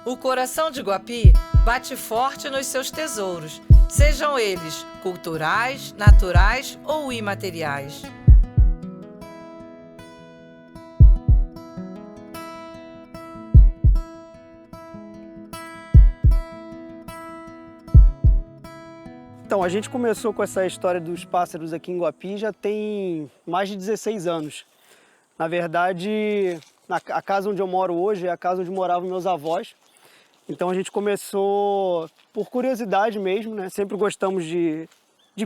O coração de Guapi bate forte nos seus tesouros, sejam eles culturais, naturais ou imateriais. Então, a gente começou com essa história dos pássaros aqui em Guapi já tem mais de 16 anos. Na verdade, a casa onde eu moro hoje é a casa onde moravam meus avós. Então a gente começou por curiosidade mesmo, né? Sempre gostamos de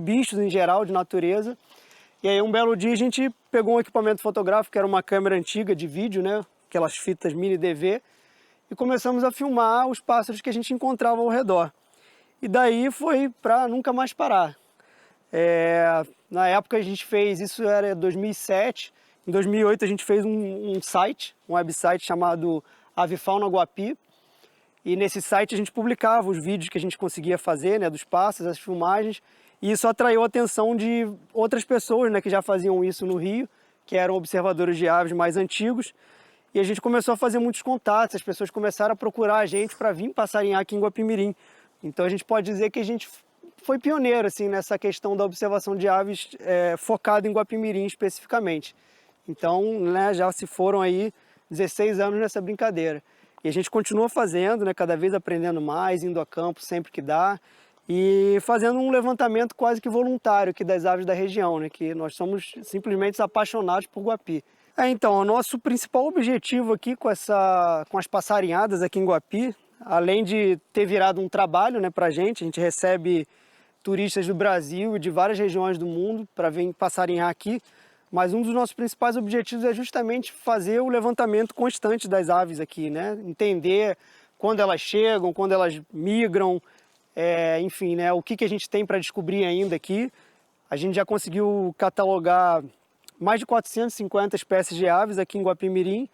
bichos em geral, de natureza. E aí um belo dia a gente pegou um equipamento fotográfico, que era uma câmera antiga de vídeo, né? Aquelas fitas mini DV, e começamos a filmar os pássaros que a gente encontrava ao redor. E daí foi para nunca mais parar. Na época a gente fez, isso era 2007, em 2008 a gente fez um site, um website chamado Avifauna Guapi. E nesse site a gente publicava os vídeos que a gente conseguia fazer, né, dos pássaros, as filmagens. E isso atraiu a atenção de outras pessoas, né, que já faziam isso no Rio, que eram observadores de aves mais antigos. E a gente começou a fazer muitos contatos, as pessoas começaram a procurar a gente para vir passarinhar aqui em Guapimirim. Então a gente pode dizer que a gente foi pioneiro assim, nessa questão da observação de aves focado em Guapimirim especificamente. Então, né, já se foram aí 16 anos nessa brincadeira. E a gente continua fazendo, né, cada vez aprendendo mais, indo a campo sempre que dá e fazendo um levantamento quase que voluntário aqui das aves da região, né, que nós somos simplesmente apaixonados por Guapi. Então, o nosso principal objetivo aqui com as passarinhadas aqui em Guapi, além de ter virado um trabalho, né, para a gente recebe turistas do Brasil e de várias regiões do mundo para vir passarinhar aqui, mas um dos nossos principais objetivos é justamente fazer o levantamento constante das aves aqui, né? Entender quando elas chegam, quando elas migram, enfim, né? O que a gente tem para descobrir ainda aqui. A gente já conseguiu catalogar mais de 450 espécies de aves aqui em Guapimirim,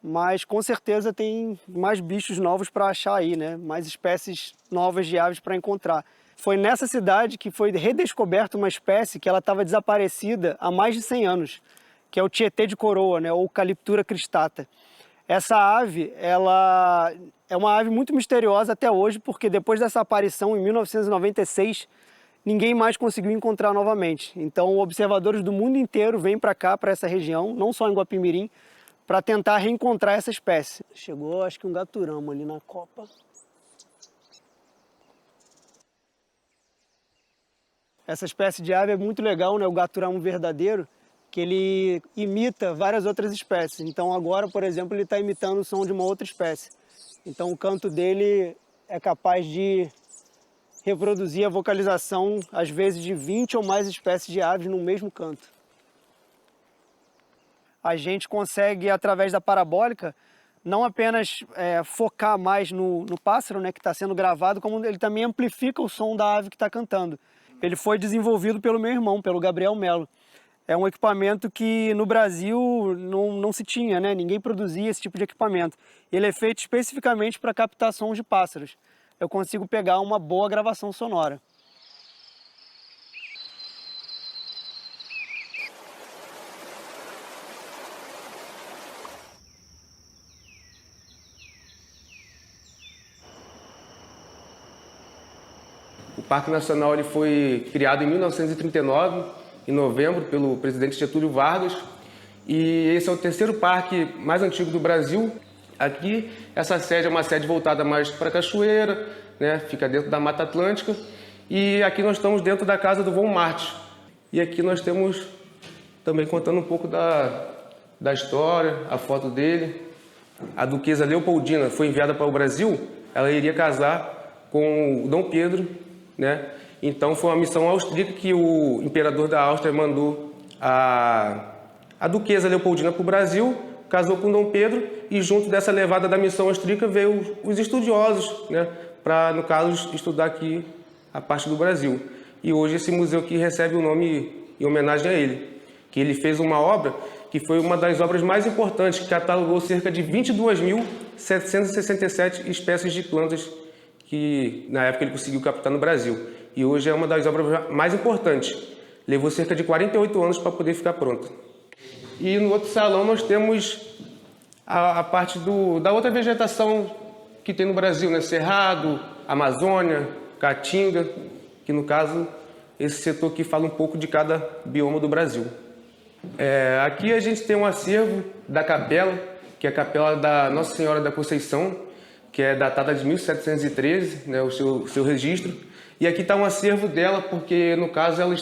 mas com certeza tem mais bichos novos para achar aí, né? Mais espécies novas de aves para encontrar. Foi nessa cidade que foi redescoberta uma espécie que ela estava desaparecida há mais de 100 anos, que é o tietê de coroa, né, ou Calyptura cristata. Essa ave, ela é uma ave muito misteriosa até hoje, porque depois dessa aparição em 1996, ninguém mais conseguiu encontrar novamente. Então, observadores do mundo inteiro vêm para cá, para essa região, não só em Guapimirim, para tentar reencontrar essa espécie. Chegou, acho que um gaturamo ali na copa. Essa espécie de ave é muito legal, né? O gaturamo verdadeiro, que ele imita várias outras espécies. Então agora, por exemplo, ele está imitando o som de uma outra espécie. Então o canto dele é capaz de reproduzir a vocalização, às vezes, de 20 ou mais espécies de aves no mesmo canto. A gente consegue, através da parabólica, não apenas focar mais no pássaro, né, que está sendo gravado, como ele também amplifica o som da ave que está cantando. Ele foi desenvolvido pelo meu irmão, pelo Gabriel Melo. É um equipamento que no Brasil não se tinha, né? Ninguém produzia esse tipo de equipamento. Ele é feito especificamente para captar sons de pássaros. Eu consigo pegar uma boa gravação sonora. O Parque Nacional ele foi criado em 1939, em novembro, pelo presidente Getúlio Vargas. E esse é o terceiro parque mais antigo do Brasil. Aqui, essa sede é uma sede voltada mais para a cachoeira, né? Fica dentro da Mata Atlântica. E aqui nós estamos dentro da casa do Von Mart. E aqui nós temos também contando um pouco da história, a foto dele. A duquesa Leopoldina foi enviada para o Brasil, ela iria casar com o Dom Pedro, né? Então foi uma missão austríaca que o imperador da Áustria mandou a duquesa Leopoldina para o Brasil, casou com Dom Pedro e junto dessa levada da missão austríaca veio os estudiosos, né? Para, no caso, estudar aqui a parte do Brasil. E hoje esse museu aqui recebe o nome em homenagem a ele, que ele fez uma obra que foi uma das obras mais importantes, que catalogou cerca de 22.767 espécies de plantas que na época ele conseguiu captar no Brasil. E hoje é uma das obras mais importantes. Levou cerca de 48 anos para poder ficar pronta. E no outro salão nós temos a parte da outra vegetação que tem no Brasil, né? Cerrado, Amazônia, Caatinga, que no caso esse setor aqui fala um pouco de cada bioma do Brasil. Aqui a gente tem um acervo da capela, que é a capela da Nossa Senhora da Conceição, que é datada de 1713, né, o seu registro. E aqui está um acervo dela, porque no caso ela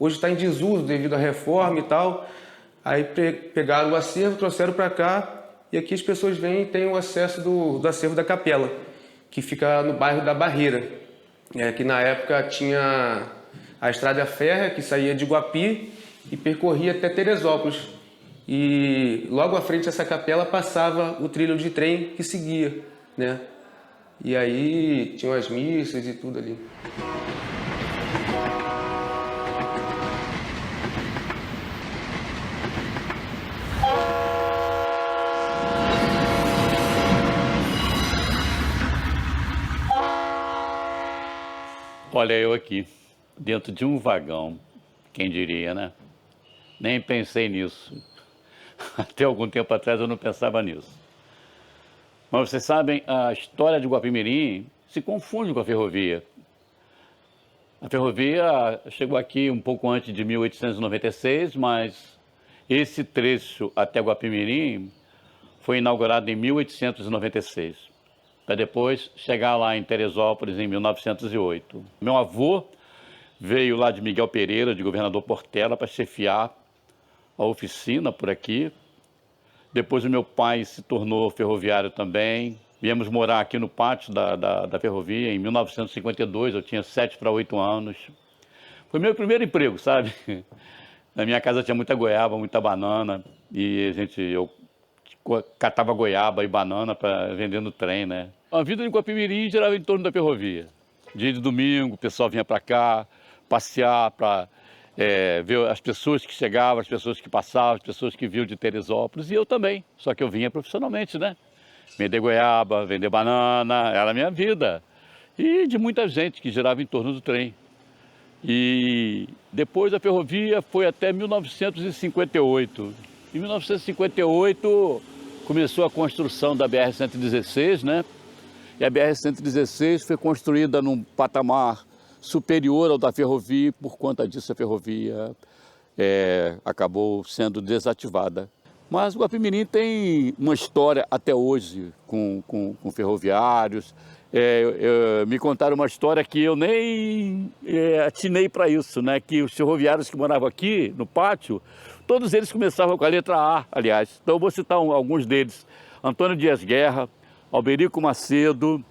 hoje está em desuso devido à reforma e tal. Aí pegaram o acervo, trouxeram para cá, e aqui as pessoas vêm e têm o acesso do acervo da capela, que fica no bairro da Barreira, que na época tinha a estrada férrea, que saía de Guapi e percorria até Teresópolis. E logo à frente dessa capela passava o trilho de trem que seguia, né? E aí tinham as missas e tudo ali. Olha, eu aqui, dentro de um vagão, quem diria, né? Nem pensei nisso. Até algum tempo atrás eu não pensava nisso. Mas vocês sabem, a história de Guapimirim se confunde com a ferrovia. A ferrovia chegou aqui um pouco antes de 1896, mas esse trecho até Guapimirim foi inaugurado em 1896. Para depois chegar lá em Teresópolis em 1908. Meu avô veio lá de Miguel Pereira, de Governador Portela, para chefiar a oficina por aqui. Depois o meu pai se tornou ferroviário também. Viemos morar aqui no pátio da ferrovia em 1952, eu tinha 7 para 8 anos. Foi meu primeiro emprego, sabe? Na minha casa tinha muita goiaba, muita banana, e eu catava goiaba e banana para vender no trem, né? A vida de Guapimirim girava em torno da ferrovia. Dia de domingo, o pessoal vinha para cá passear, para ver as pessoas que chegavam, as pessoas que passavam, as pessoas que vinham de Teresópolis, e eu também, só que eu vinha profissionalmente, né? Vender goiaba, vender banana, era a minha vida. E de muita gente que girava em torno do trem. E depois a ferrovia foi até 1958. Em 1958 começou a construção da BR-116, né? E a BR-116 foi construída num patamar superior ao da ferrovia, e por conta disso a ferrovia acabou sendo desativada. Mas o Guapimirim tem uma história até hoje com ferroviários. Me contaram uma história que eu nem atinei para isso, né? Que os ferroviários que moravam aqui no pátio, todos eles começavam com a letra A, aliás. Então eu vou citar alguns deles. Antônio Dias Guerra, Alberico Macedo,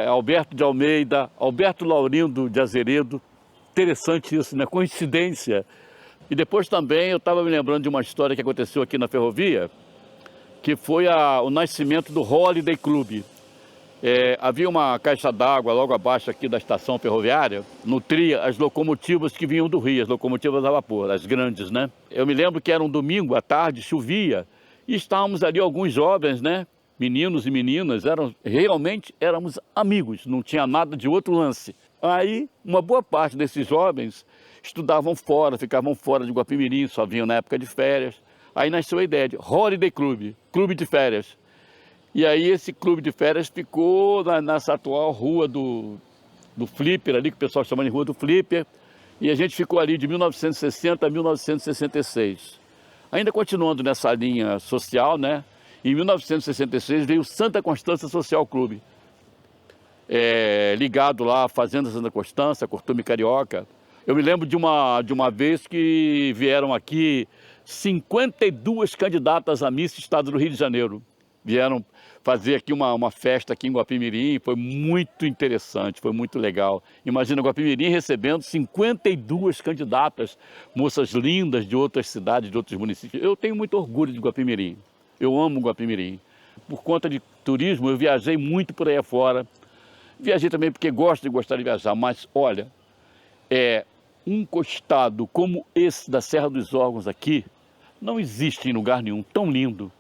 Alberto de Almeida, Alberto Laurindo de Azeredo. Interessante isso, né? Coincidência. E depois também eu estava me lembrando de uma história que aconteceu aqui na ferrovia, que foi o nascimento do Holiday Club. Havia uma caixa d'água logo abaixo aqui da estação ferroviária, nutria as locomotivas que vinham do Rio, as locomotivas a vapor, as grandes, né? Eu me lembro que era um domingo à tarde, chovia, e estávamos ali alguns jovens, né? Meninos e meninas, realmente éramos amigos, não tinha nada de outro lance. Aí, uma boa parte desses jovens estudavam fora, ficavam fora de Guapimirim, só vinham na época de férias. Aí nasceu a ideia de Holiday Club, clube de férias. E aí esse clube de férias ficou nessa atual rua do Flipper, ali que o pessoal chama de Rua do Flipper, e a gente ficou ali de 1960 a 1966. Ainda continuando nessa linha social, né? Em 1966 veio o Santa Constância Social Clube, ligado lá à Fazenda Santa Constância, Curtume Carioca. Eu me lembro de uma vez que vieram aqui 52 candidatas a Miss Estado do Rio de Janeiro. Vieram fazer aqui uma festa aqui em Guapimirim, foi muito interessante, foi muito legal. Imagina Guapimirim recebendo 52 candidatas, moças lindas de outras cidades, de outros municípios. Eu tenho muito orgulho de Guapimirim, eu amo Guapimirim. Por conta de turismo, eu viajei muito por aí afora. Viajei também porque gosto de viajar, mas olha, um costado como esse da Serra dos Órgãos aqui, não existe em lugar nenhum tão lindo,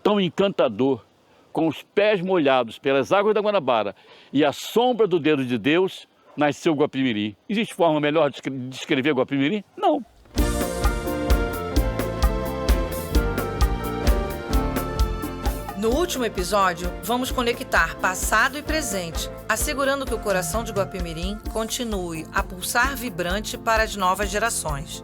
tão encantador, com os pés molhados pelas águas da Guanabara e a sombra do dedo de Deus, nasceu Guapimirim. Existe forma melhor de descrever Guapimirim? Não. No último episódio, vamos conectar passado e presente, assegurando que o coração de Guapimirim continue a pulsar vibrante para as novas gerações.